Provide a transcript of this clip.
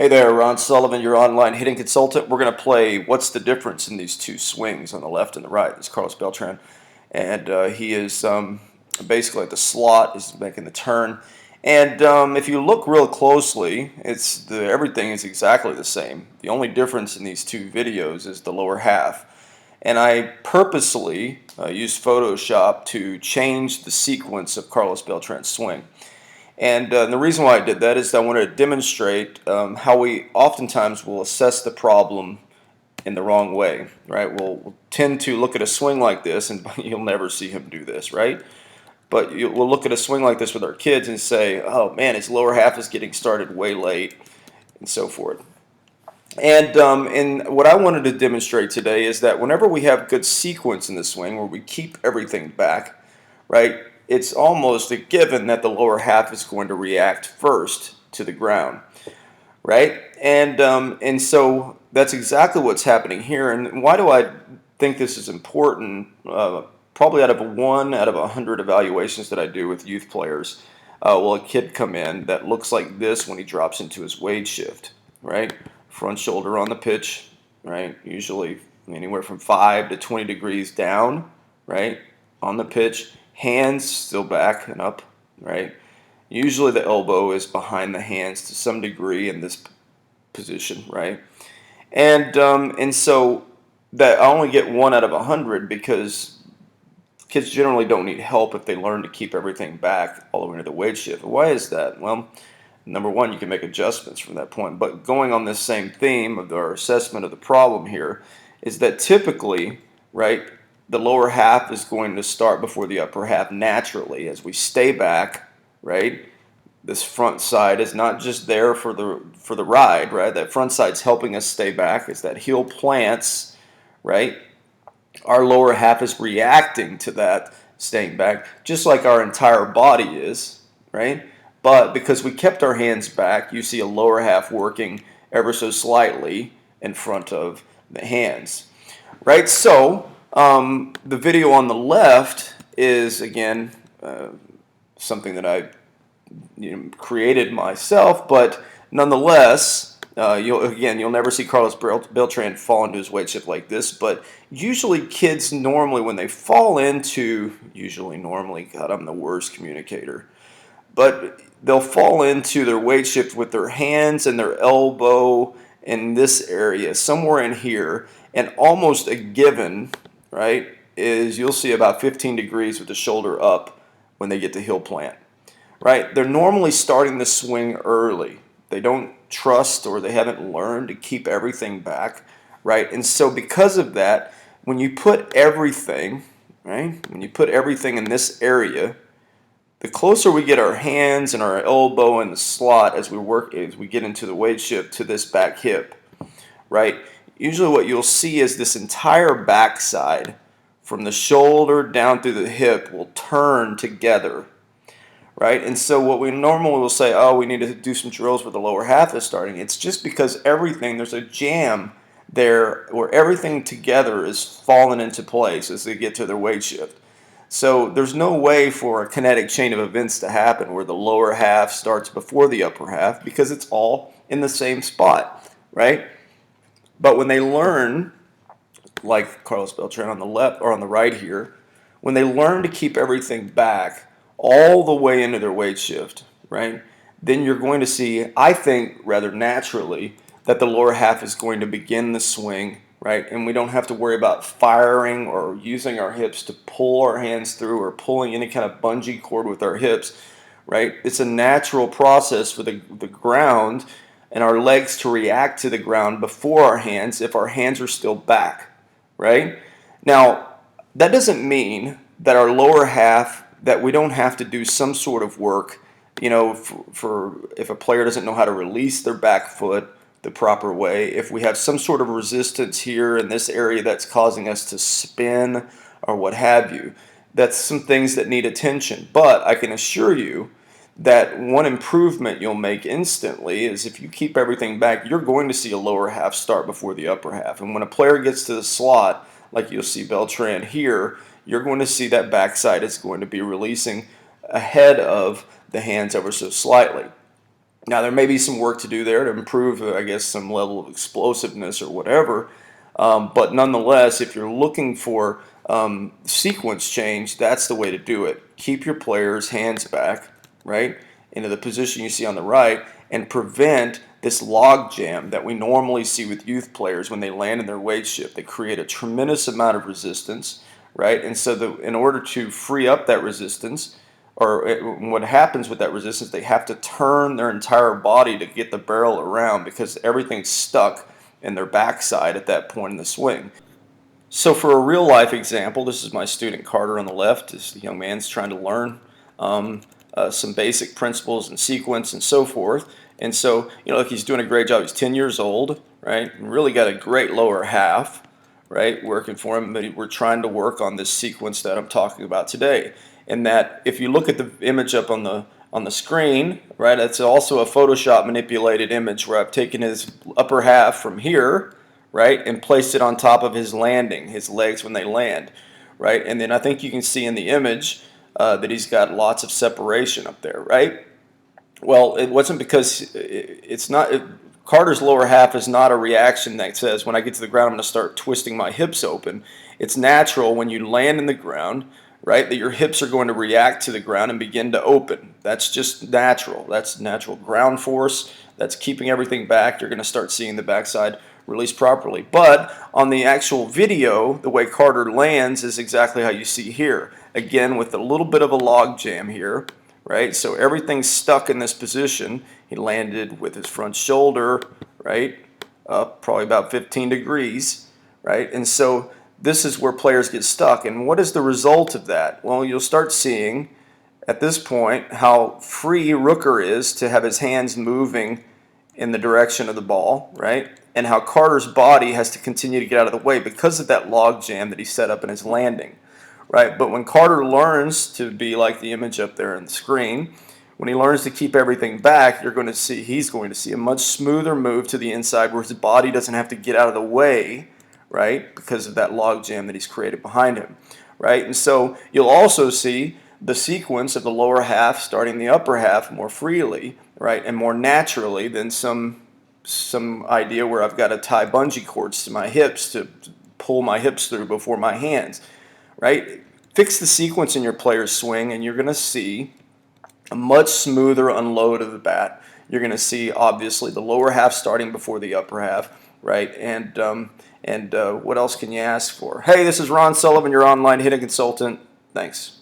Hey there, Ron Sullivan, your online hitting consultant. We're going to play What's the Difference in These Two Swings on the left and the right. This is Carlos Beltran, and he is basically at the slot, is making the turn. And if you look real closely, everything is exactly the same. The only difference in these two videos is the lower half. And I purposely used Photoshop to change the sequence of Carlos Beltran's swing. And the reason why I did that is that I wanted to demonstrate how we oftentimes will assess the problem in the wrong way, right? We'll tend to look at a swing like this, and you'll never see him do this, right? But we'll look at a swing like this with our kids and say, oh man, his lower half is getting started way late, and so forth. And what I wanted to demonstrate today is that whenever we have good sequence in the swing where we keep everything back, right, it's almost a given that the lower half is going to react first to the ground, right? And so that's exactly what's happening here. And why do I think this is important? Probably out of 100 evaluations that I do with youth players, will a kid come in that looks like this when he drops into his wade shift, right? Front shoulder on the pitch, right? Usually anywhere from 5 to 20 degrees down, right? On the pitch, hands still back and up, right? Usually the elbow is behind the hands to some degree in this position, right? And so that I only get 1 out of 100 because kids generally don't need help if they learn to keep everything back all the way to the wade shift. Why is that? Well, number one, you can make adjustments from that point. But going on this same theme of our assessment of the problem here is that typically, right, the lower half is going to start before the upper half naturally as we stay back, right? This front side is not just there for the ride, right? That front side's helping us stay back. It's that heel plants, right? Our lower half is reacting to that staying back, just like our entire body is, right? But because we kept our hands back, you see a lower half working ever so slightly in front of the hands, right? So the video on the left is, again, something that I created myself, but nonetheless, you'll never see Carlos Beltran fall into his wade shift like this. But usually, kids normally when they fall into God, I'm the worst communicator. But they'll fall into their wade shift with their hands and their elbow in this area, somewhere in here, and almost a given, right, is you'll see about 15 degrees with the shoulder up when they get to heel plant, right? They're normally starting the swing early. They don't trust or they haven't learned to keep everything back, right? And so because of that, when you put everything, right, when you put everything in this area, the closer we get our hands and our elbow in the slot as we get into the wade shift to this back hip, right? Usually what you'll see is this entire backside from the shoulder down through the hip will turn together, right? And so what we normally will say, oh, we need to do some drills where the lower half is starting. It's just because there's a jam there where everything together is falling into place as they get to their wade shift. So there's no way for a kinetic chain of events to happen where the lower half starts before the upper half because it's all in the same spot, right? But when they learn, like Carlos Beltran on the left or on the right here, when they learn to keep everything back all the way into their wade shift, right, then you're going to see, I think, rather naturally, that the lower half is going to begin the swing, right? And we don't have to worry about firing or using our hips to pull our hands through or pulling any kind of bungee cord with our hips, right? It's a natural process for the ground and our legs to react to the ground before our hands if our hands are still back, right? Now, that doesn't mean that our lower half, that we don't have to do some sort of work, for if a player doesn't know how to release their back foot the proper way, if we have some sort of resistance here in this area that's causing us to spin or what have you, that's some things that need attention. But I can assure you that one improvement you'll make instantly is if you keep everything back, you're going to see a lower half start before the upper half. And when a player gets to the slot, like you'll see Beltran here, you're going to see that backside is going to be releasing ahead of the hands ever so slightly. Now, there may be some work to do there to improve, I guess, some level of explosiveness or whatever. But nonetheless, if you're looking for sequence change, that's the way to do it. Keep your players' hands back, right, into the position you see on the right, and prevent this log jam that we normally see with youth players when they land in their weight shift. They create a tremendous amount of resistance, right? And so, in order to free up that resistance, or what happens with that resistance, they have to turn their entire body to get the barrel around because everything's stuck in their backside at that point in the swing. So for a real life example, this is my student Carter on the left. This young man's trying to learn some basic principles and sequence and so forth. And so, look, he's doing a great job. He's 10 years old, right? And really got a great lower half, right, working for him. But we're trying to work on this sequence that I'm talking about today. And that if you look at the image up on the screen, right, it's also a Photoshop manipulated image where I've taken his upper half from here, right, and placed it on top of his landing, his legs when they land, right? And then I think you can see in the image that he's got lots of separation up there, right? Well, it wasn't because it's not. Carter's lower half is not a reaction that says when I get to the ground I'm going to start twisting my hips open. It's natural when you land in the ground, right, that your hips are going to react to the ground and begin to open. That's just natural. That's natural ground force. That's keeping everything back. You're going to start seeing the backside release properly. But on the actual video, the way Carter lands is exactly how you see here. Again, with a little bit of a log jam here, right? So everything's stuck in this position. He landed with his front shoulder, right, up probably about 15 degrees, right? And so this is where players get stuck. And what is the result of that? Well, you'll start seeing at this point how free Rooker is to have his hands moving in the direction of the ball, right? And how Carter's body has to continue to get out of the way because of that log jam that he set up in his landing, right? But when Carter learns to be like the image up there on the screen, when he learns to keep everything back, he's going to see a much smoother move to the inside where his body doesn't have to get out of the way, right? Because of that log jam that he's created behind him, right? And so you'll also see the sequence of the lower half starting the upper half more freely, right, and more naturally than some idea where I've got to tie bungee cords to my hips to pull my hips through before my hands, right? Fix the sequence in your player's swing, and you're going to see a much smoother unload of the bat. You're going to see obviously the lower half starting before the upper half, right? And what else can you ask for? Hey, this is Ron Sullivan, your online hitting consultant. Thanks.